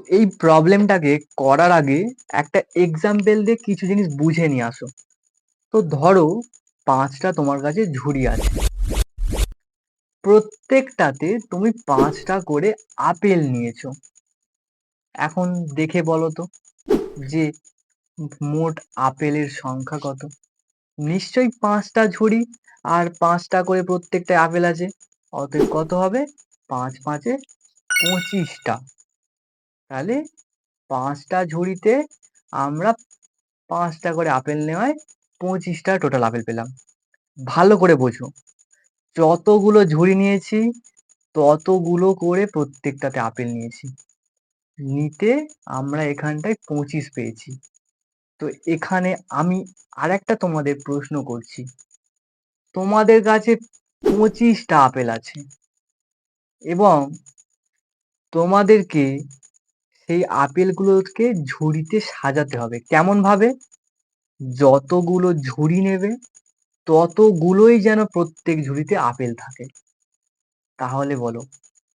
এই প্রবলেমটাকে করার আগে একটা এক্সাম্পল দিয়ে কিছু জিনিস বুঝে নিয়ে আসো। তো ধরো ৫টা তোমার কাছে ঝুড়ি আছে। প্রত্যেকটাতে তুমি ৫টা করে আপেল নিয়েছো। এখন দেখে বলো তো যে মোট আপেলের সংখ্যা কত? নিশ্চয়ই ৫টা ঝুড়ি আর ৫টা করে প্রত্যেকটায় আপেল আছে। অতএব কত হবে? ৫ ৫ এ ২৫টা। তাহলে ৫টা ঝুড়িতে আমরা ৫টা করে আপেল নেওয়ায় ২৫টা টোটাল আপেল পেলাম। ভালো করে বোঝো। যতগুলো ঝুড়ি নিয়েছি ততগুলো করে প্রত্যেকটাতে আপেল নিয়েছি। নিতে আমরা এখানটায় ২৫ পেয়েছি। তো এখানে আমি আরেকটা তোমাদের প্রশ্ন করছি। তোমাদের কাছে ২৫টা আপেল আছে এবং তোমাদেরকে সেই আপেলগুলোকে ঝুড়িতে সাজাতে হবে। কেমন ভাবে? যতগুলো ঝুড়ি নেবে ততগুলোই যেন প্রত্যেক ঝুড়িতে আপেল থাকে। তাহলে বলো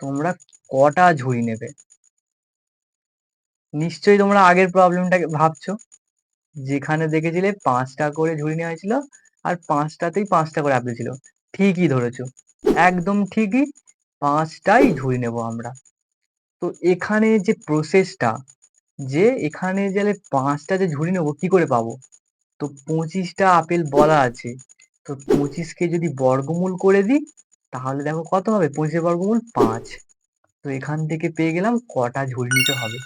তোমরা কটা ঝুড়ি নেবে? নিশ্চয়ই তোমরা আগের প্রবলেমটাকে ভাবছো, যেখানে দেখেছিলে ৫টা করে ঝুড়ি নেওয়া হয়েছিল আর ৫টাতেই ৫টা করে আপেল ছিল। ঠিকই ধরেছো, একদম ঠিকই। ৫টাই ঝুড়ি নেব আমরা। তো এখানে যে প্রসেসটা, যে এখানে যে ৫টা যে ঝুড়ি নেবো কি করে পাবো? তো ২৫টা আপেল বলা আছে, তো ২৫কে যদি বর্গমূল করে দিই তাহলে দেখো কত হবে? ২৫ এর বর্গমূল ৫। তো এখান থেকে পেয়ে গেলাম কটা ঝুড়ি নিতে হবে।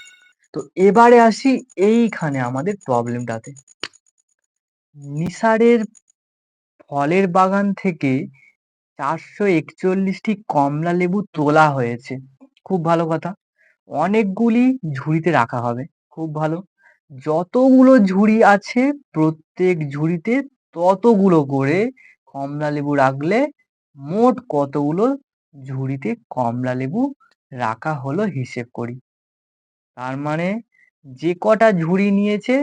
তো এবারে আসি এইখানে আমাদের প্রবলেমটাতে। নিসারের ফলের বাগান থেকে ৪৪১টি কমলা লেবু তোলা হয়েছে। খুব ভালো কথা। অনেকগুলি ঝুড়িতে রাখা হবে। খুব ভালো। যতগুলো ঝুড়ি আছে প্রত্যেক ঝুড়িতে ততগুলো করে কমলা লেবু রাখলে মোট কতগুলো ঝুড়িতে কমলা লেবু রাখা হলো হিসেব করি। তার মানে যে কটা ঝুড়ি নিয়েছে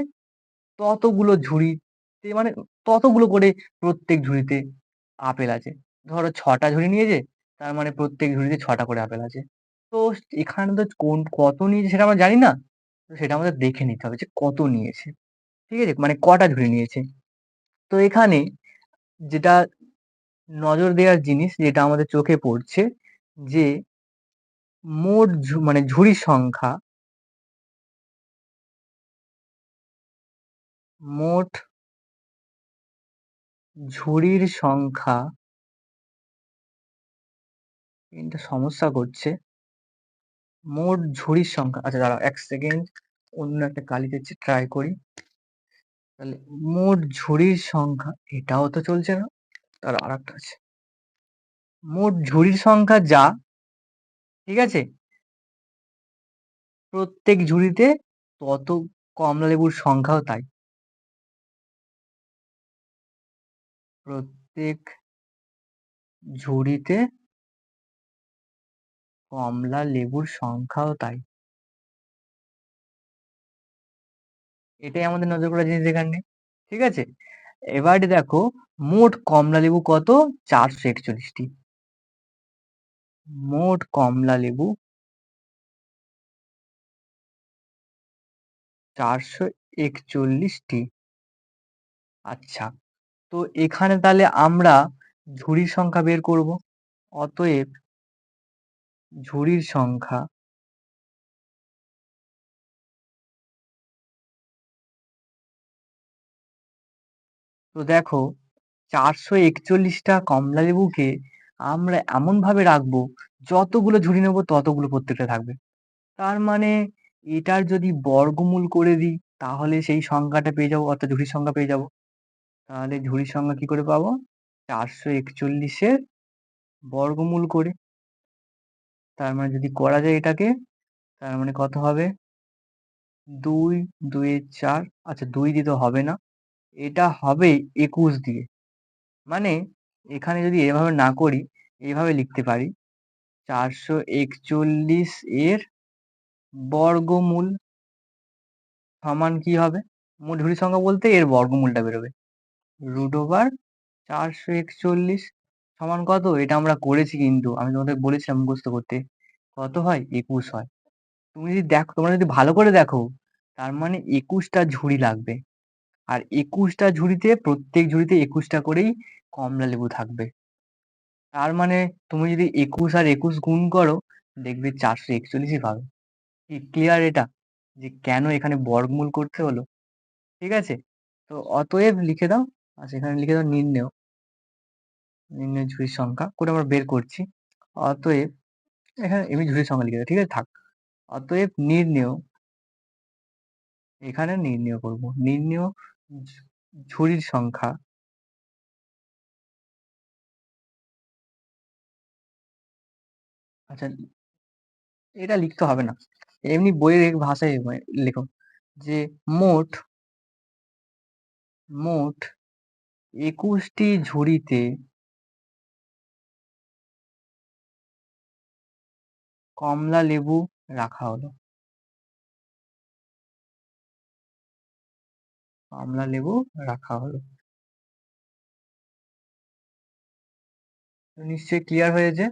ততগুলো ঝুড়িতে মানে ততগুলো করে প্রত্যেক ঝুড়িতে আপেল আছে। ধরো ৬টা ঝুড়ি নিয়েছে, তার মানে প্রত্যেক ঝুড়িতে ৬টা করে আপেল আছে। তো এখানে তো কত নিয়েছে সেটা আমরা জানি না। তো সেটা আমাদের দেখে নিতে হবে যে কত নিয়েছে। ঠিক আছে? মানে কটা ঝুড়ি নিয়েছে। তো এখানে যেটা নজর দেওয়ার জিনিস, যেটা আমাদের চোখে পড়ছে, যে মোট মানে ঝুড়ির সংখ্যা, মোট ঝুড়ির সংখ্যা, এটা সমস্যা করছে। মোট ঝুড়ির সংখ্যা, আচ্ছা দাঁড়াও ১ সেকেন্ড, অন্য একটা কালিতে ট্রাই করি। তাহলে মোট ঝুড়ির সংখ্যা, এটাও তো চলছে না। দাঁড়াও আরেকটা আছে। মোট ঝুড়ির সংখ্যা যা, ঠিক আছে? প্রত্যেক ঝুড়িতে তত কমলালেবুর সংখ্যাও তাই। প্রত্যেক ঝুড়িতে কমলা লেবুর সংখ্যাও তাই। এটাই আমাদের নজর করার জিনিস এখানে। ঠিক আছে? এবারে দেখো মোট কমলা লেবু কত? ৪৪১টি। মোট কমলা লেবু ৪৪১টি। আচ্ছা, তো এখানে তাহলে আমরা ঝুড়ির সংখ্যা বের করব। অতএব ঝুড়ির সংখ্যা, তো দেখো ৪৪১টা কমলালেবুকে আমরা এমনভাবে রাখবো যতগুলো ঝুড়ি নেবো ততগুলো প্রত্যেকটা থাকবে। তার মানে এটার যদি বর্গমূল করে দিই তাহলে সেই সংখ্যাটা পেয়ে যাবো, অর্থাৎ ঝুড়ির সংখ্যা পেয়ে যাবো। তাহলে ঝুড়ির সংখ্যা কি করে পাবো? ৪৪১ বর্গমূল করে। তার মানে যদি করা যায় এটাকে, তার মানে কত হবে? ২, ২ এ ৪, আচ্ছা ২ দিয়ে তো হবে না। এটা হবে ২১ দিয়ে। মানে এখানে যদি এভাবে না করি, এভাবে লিখতে পারি ৪৪১ এর বর্গমূল সমান কি হবে? মোট ঝুড়ির সংখ্যা বলতে এর বর্গমূলটা বেরোবে। √৪৪১ সমান কত? এটা আমরা করেছি কিন্তু। আমি তোমাদের বলেছিলাম মুখস্থ করতে। কত হয়? ২১ হয়। তুমি যদি দেখো, তোমরা যদি ভালো করে দেখো, তার মানে ২১ টা ঝুড়ি লাগবে। আর ২১ টা ঝুড়িতে, প্রত্যেক ঝুড়িতে ২১ টা করেই কমলা লেবু থাকবে। তার মানে তুমি যদি ২১ আর ২১ গুণ করো, দেখবে ৪৪১ই পাবে। কি ক্লিয়ার এটা? যে কেন এখানে বর্গমূল করতে হলো? ঠিক আছে? তো অতএব লিখে দাও। আচ্ছা, এখানে লিখে দাও নির্ণেয়। নির্ণেয় ঝুড়ির সংখ্যা করে আমরা বের করছি। অতএব এখানে এমনি ঝুড়ির সংখ্যা লিখে দাও। ঠিক আছে? থাক। অতএব নির্ণেয়, এখানে নির্ণেয় করব। নির্ণেয় ঝুড়ির সংখ্যা। আচ্ছা, এটা লিখতে হবে না। এমনি বইয়ের ভাষায় লেখো যে মোট মোট ২১ টি ঝুড়িতে কমলা লেবু রাখা হলো। কমলা লেবু রাখা হলো। নিশ্চয়ই ক্লিয়ার হয়েছে?